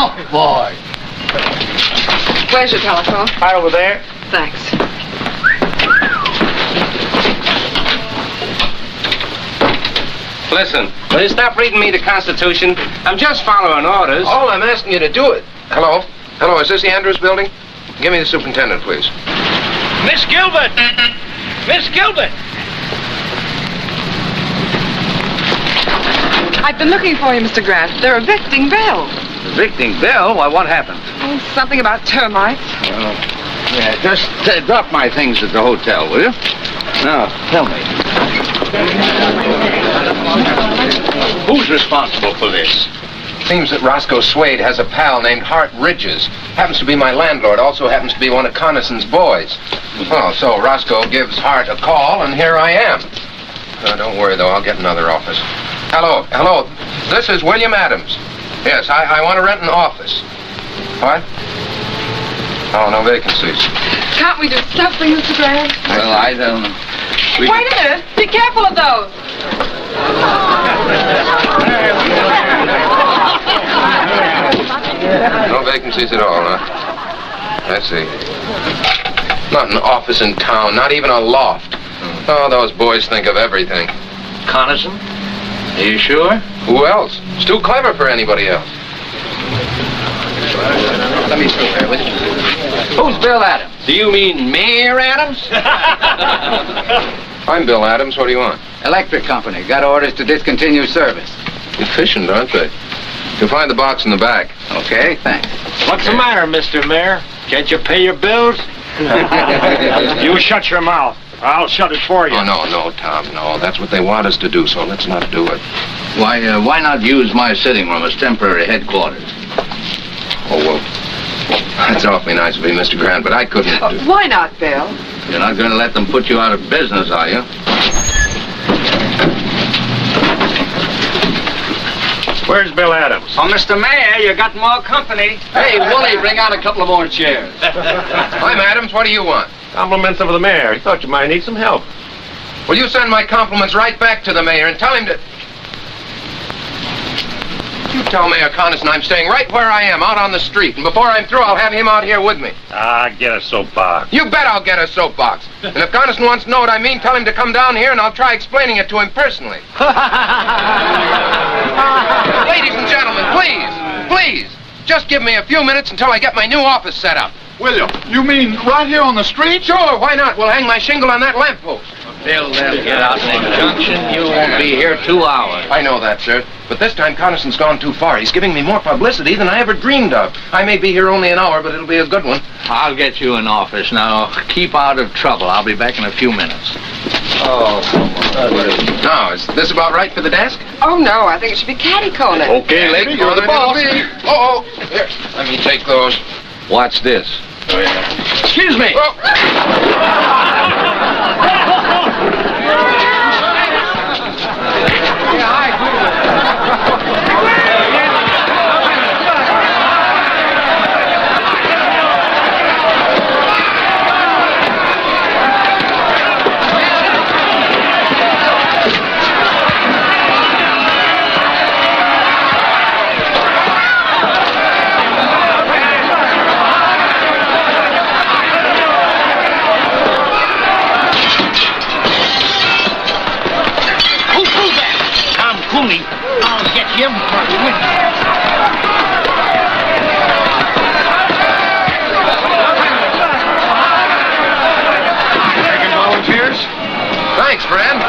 Oh, boy. Where's your telephone? Right over there. Thanks. Listen, will you stop reading me the Constitution? I'm just following orders. All I'm asking you to do it. Hello? Hello, is this the Andrews building? Give me the superintendent, please. Miss Gilbert! Miss Gilbert! I've been looking for you, Mr. Grant. They're evicting Bill. Evicting Bill? Why, what happened? Oh, something about termites. Yeah, just drop my things at the hotel, will you? Now, tell me. Who's responsible for this? Seems that Roscoe Swade has a pal named Hart Ridges. Happens to be my landlord, also happens to be one of Connison's boys. Oh, so Roscoe gives Hart a call, and here I am. Don't worry, though. I'll get another office. Hello. This is William Adams. Yes, I want to rent an office. What? Oh, no vacancies. Can't we do something, Mr. Graham? Well, I don't know. Wait a minute. Be careful of those. No vacancies at all, huh? I see. Not an office in town, not even a loft. Oh, those boys think of everything. Connerson? Are you sure? Who else? It's too clever for anybody else. Let me through here, will you? Who's Bill Adams? Do you mean Mayor Adams? I'm Bill Adams. What do you want? Electric company. Got orders to discontinue service. Efficient, aren't they? You'll find the box in the back. Okay, thanks. What's the matter, Mr. Mayor? Can't you pay your bills? You shut your mouth. I'll shut it for you. Oh, no, Tom, no. That's what they want us to do, so let's not do it. Why not use my sitting room as temporary headquarters? Oh, well, that's awfully nice of you, Mr. Grant, but I couldn't... Why not, Bill? You're not going to let them put you out of business, are you? Where's Bill Adams? Oh, Mr. Mayor, you got more company. Hey, Wooly, bring out a couple of more chairs. I'm Adams. What do you want? Compliments of the mayor. He thought you might need some help. Well, you send my compliments right back to the mayor and tell him to... You tell Mayor Connerson I'm staying right where I am, out on the street. And before I'm through, I'll have him out here with me. Get a soapbox. You bet I'll get a soapbox. And if Connerson wants to know what I mean, tell him to come down here and I'll try explaining it to him personally. Ladies and gentlemen, please, just give me a few minutes until I get my new office set up. William, you mean right here on the street? Sure, why not? We'll hang my shingle on that lamppost. Bill, they'll get out in the junction. You won't be here 2 hours. I know that, sir. But this time Connerson's gone too far. He's giving me more publicity than I ever dreamed of. I may be here only an hour, but it'll be a good one. I'll get you an office. Now, keep out of trouble. I'll be back in a few minutes. Now, is this about right for the desk? Oh, no. I think it should be catty-corner. Okay, lady, you're the boss. Here, let me take those. Watch this. Oh, yeah. Excuse me. I'll get him first. Taking volunteers? Thanks, friend.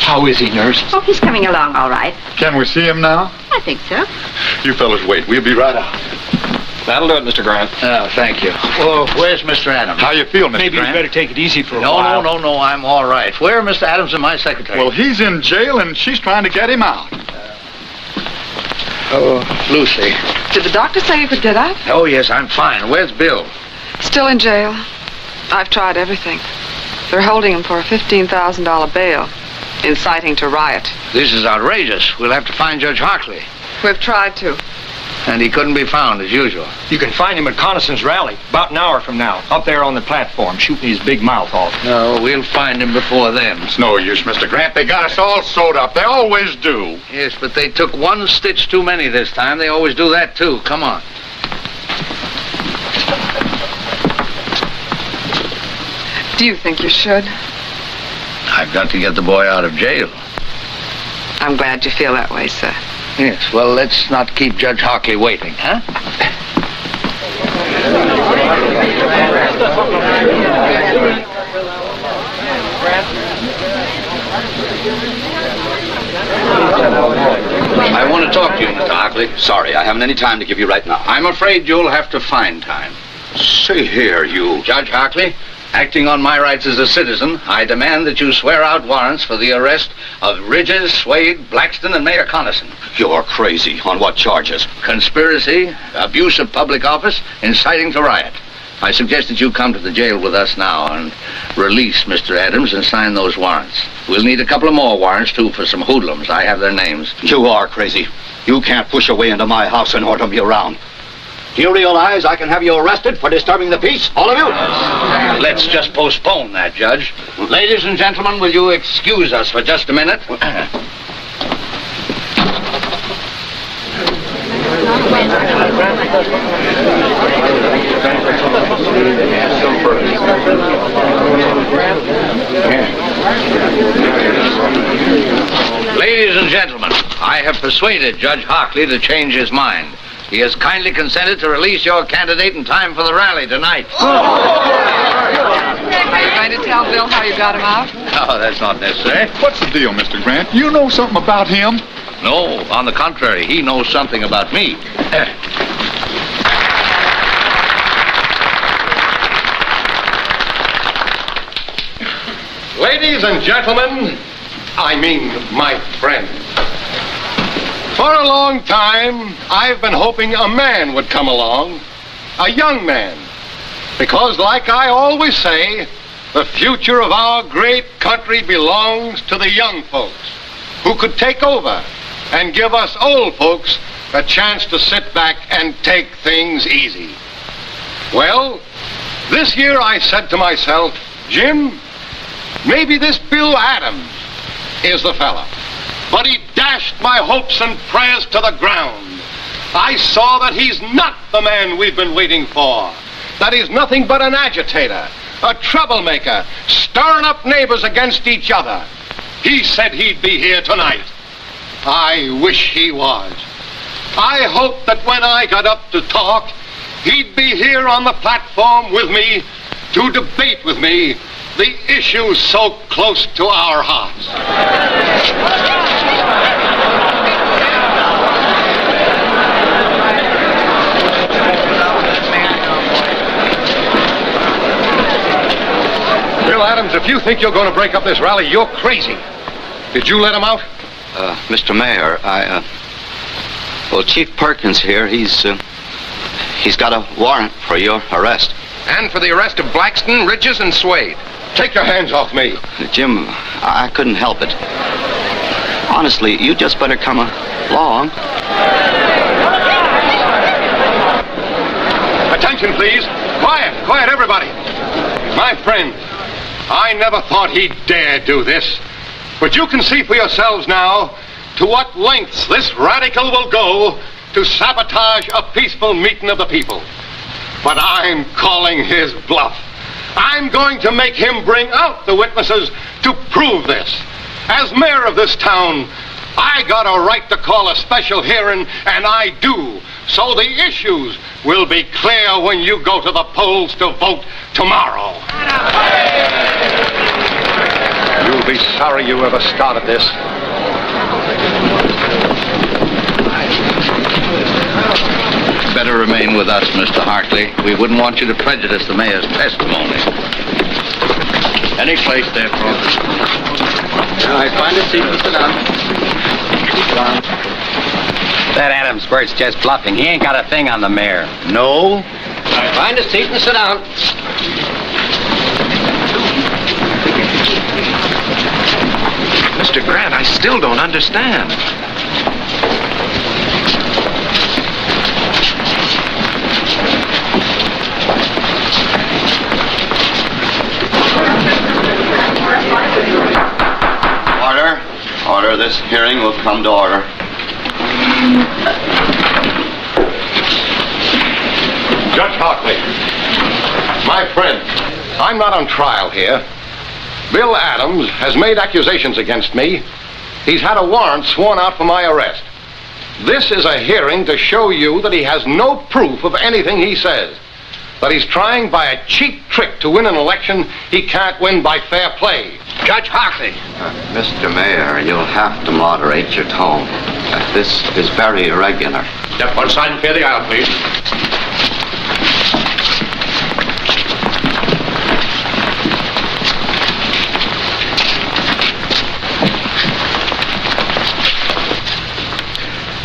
How is he, nurse? Oh, he's coming along all right. Can we see him now? I think so. You fellas wait. We'll be right out. That'll do it, Mr. Grant. Oh, thank you. Oh, where's Mr. Adams? How you feel, Mr. Maybe Grant? you better take it easy for a while. No, I'm all right. Where are Mr. Adams and my secretary? Well, he's in jail and she's trying to get him out. Lucy. Did the doctor say you could get out? Oh, yes, I'm fine. Where's Bill? Still in jail. I've tried everything. They're holding him for a $15,000 bail, inciting to riot. This is outrageous. We'll have to find Judge Harkley. We've tried to. And he couldn't be found, as usual. You can find him at Connerson's rally, about an hour from now, up there on the platform, shooting his big mouth off. No, we'll find him before then. It's no use, Mr. Grant. They got us all sewed up. They always do. Yes, but they took one stitch too many this time. They always do that, too. Come on. Do you think you should? I've got to get the boy out of jail. I'm glad you feel that way, sir. Yes, well, let's not keep Judge Harkley waiting, huh? sorry. I haven't any time to give you right now. I'm afraid you'll have to find time. See here, you... Judge Hartley, acting on my rights as a citizen, I demand that you swear out warrants for the arrest of Ridges, Swade, Blackston, and Mayor Connison. You're crazy. On what charges? Conspiracy, abuse of public office, inciting to riot. I suggest that you come to the jail with us now and release Mr. Adams and sign those warrants. We'll need a couple of more warrants, too, for some hoodlums. I have their names. You are crazy. You can't push your way into my house and order me around. Do you realize I can have you arrested for disturbing the peace, all of you? Let's just postpone that, Judge. Ladies and gentlemen, will you excuse us for just a minute? Ladies and gentlemen, I have persuaded Judge Hartley to change his mind. He has kindly consented to release your candidate in time for the rally tonight. Are you going to tell Bill how you got him out? No, that's not necessary. What's the deal, Mr. Grant? You know something about him? No, on the contrary, he knows something about me. Ladies and gentlemen, I mean my friends. For a long time, I've been hoping a man would come along, a young man. Because like I always say, the future of our great country belongs to the young folks who could take over and give us old folks a chance to sit back and take things easy. Well, this year I said to myself, Jim, maybe this Bill Adams is the fella. But he dashed my hopes and prayers to the ground. I saw that he's not the man we've been waiting for. That he's nothing but an agitator, a troublemaker, stirring up neighbors against each other. He said he'd be here tonight. I wish he was. I hoped that when I got up to talk, he'd be here on the platform with me to debate with me the issues so close to our hearts. Bill Adams, if you think you're going to break up this rally, you're crazy. Did you let him out? Mr. Mayor, well, Chief Perkins here, he's got a warrant for your arrest. And for the arrest of Blackston, Ridges, and Swade. Take your hands off me. Jim, I couldn't help it. Honestly, you just better come along. Attention, please. Quiet, quiet, everybody. My friend, I never thought he'd dare do this. But you can see for yourselves now to what lengths this radical will go to sabotage a peaceful meeting of the people. But I'm calling his bluff. I'm going to make him bring out the witnesses to prove this. As mayor of this town, I got a right to call a special hearing, and I do. So the issues will be clear when you go to the polls to vote tomorrow. You'll be sorry you ever started this. Better remain with us, Mr. Hartley. We wouldn't want you to prejudice the mayor's testimony. Any place there, folks. I find a seat, Mr. Dunn. That Adams Burch just bluffing. He ain't got a thing on the mayor. No? Find a seat and sit down. Mr. Grant, I still don't understand. Order. This hearing will come to order. Judge Hartley, my friend, I'm not on trial here. Bill Adams has made accusations against me. He's had a warrant sworn out for my arrest. This is a hearing to show you that he has no proof of anything he says. that he's trying by a cheap trick to win an election he can't win by fair play. Judge Hartley. Mr. Mayor, you'll have to moderate your tone. This is very irregular. Step one side and clear the aisle, please.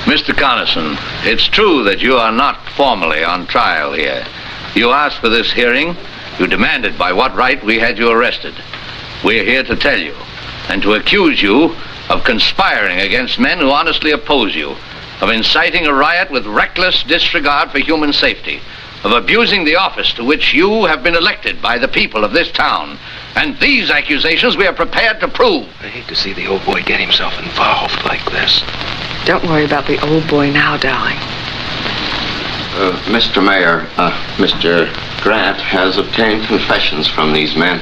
Mr. Carlson, it's true that you are not formally on trial here. You asked for this hearing. You demanded by what right we had you arrested. We're here to tell you and to accuse you of conspiring against men who honestly oppose you, of inciting a riot with reckless disregard for human safety, of abusing the office to which you have been elected by the people of this town. And these accusations we are prepared to prove. I hate to see the old boy get himself involved like this. Don't worry about the old boy now, darling. Mr. Mayor, Mr. Grant has obtained confessions from these men.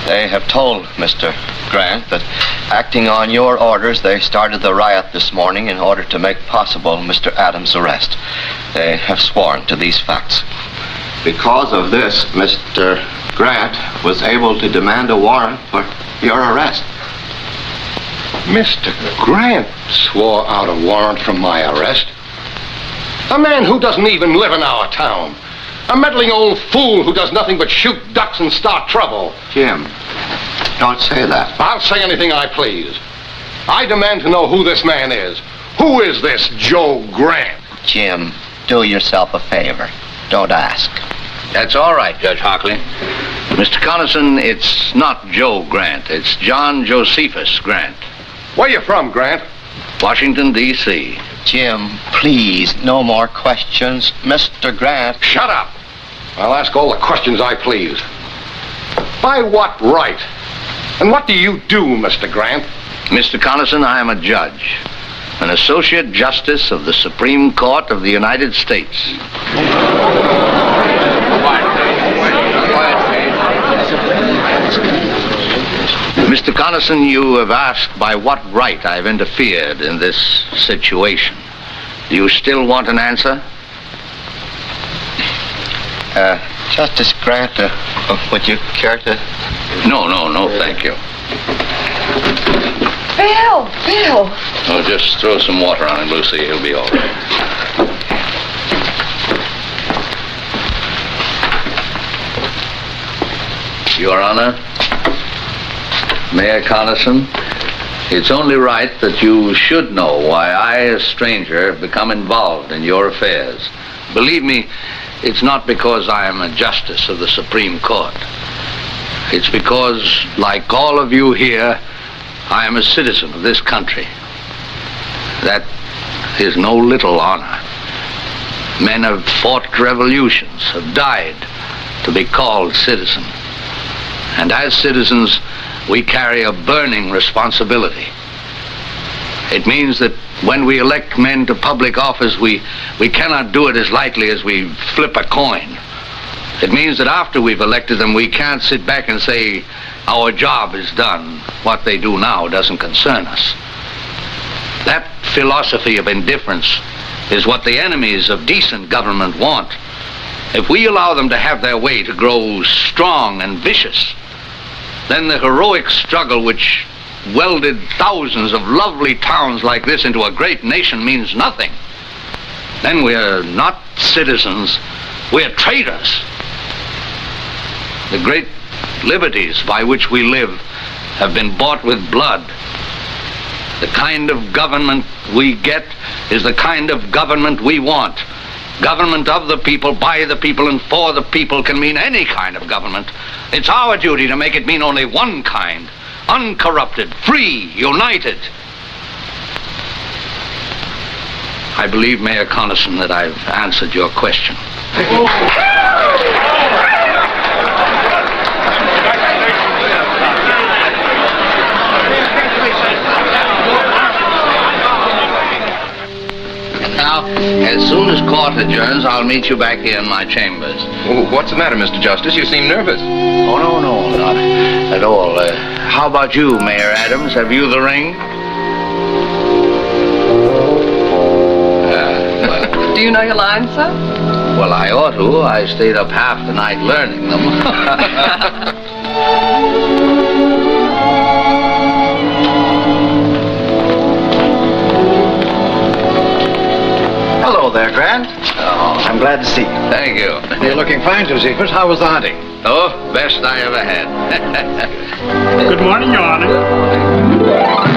They have told Mr. Grant that, acting on your orders, they started the riot this morning in order to make possible Mr. Adams' arrest. They have sworn to these facts. Because of this, Mr. Grant was able to demand a warrant for your arrest. Mr. Grant swore out a warrant from my arrest. A man who doesn't even live in our town. A meddling old fool who does nothing but shoot ducks and start trouble. Jim, don't say that. I'll say anything I please. I demand to know who this man is. Who is this Joe Grant? Jim, do yourself a favor. Don't ask. That's all right, Judge Hartley. Mr. Carlson, it's not Joe Grant. It's John Josephus Grant. Where you from, Grant? Washington, D.C. Jim, please, no more questions. Mr. Grant. Shut up. I'll ask all the questions I please. By what right? And what do you do, Mr. Grant? Mr. Carlson, I am a judge, an associate justice of the Supreme Court of the United States. Mr. Carlson, you have asked by what right I've interfered in this situation. Do you still want an answer? Justice Grant, would you care to? No, thank you. Bill! Oh, just throw some water on him, Lucy. He'll be all right. Your Honor, Mayor Carlson, it's only right that you should know why I, a stranger, have become involved in your affairs. Believe me, it's not because I am a justice of the Supreme Court. It's because, like all of you here, I am a citizen of this country. That is no little honor. Men have fought revolutions, have died to be called citizen. And as citizens, we carry a burning responsibility. It means that when we elect men to public office, we cannot do it as lightly as we flip a coin. It means that after we've elected them, we can't sit back and say, our job is done. What they do now doesn't concern us. That philosophy of indifference is what the enemies of decent government want. If we allow them to have their way to grow strong and vicious, then the heroic struggle which welded thousands of lovely towns like this into a great nation means nothing. Then we're not citizens, we're traitors. The great liberties by which we live have been bought with blood. The kind of government we get is the kind of government we want. Government of the people, by the people, and for the people can mean any kind of government. It's our duty to make it mean only one kind. Uncorrupted, free, united. I believe, Mayor Carlson, that I've answered your question. Now, as soon as court adjourns, I'll meet you back here in my chambers. What's the matter, Mr. Justice? You seem nervous. Oh, no, not at all. How about you, Mayor Adams? Have you the ring? Do you know your lines, sir? Well, I ought to. I stayed up half the night learning them. Hello there, Grant. Oh, I'm glad to see you. thank you. You're looking fine, Josephus. How was the hunting? Oh, best I ever had. Good morning, Your Honor.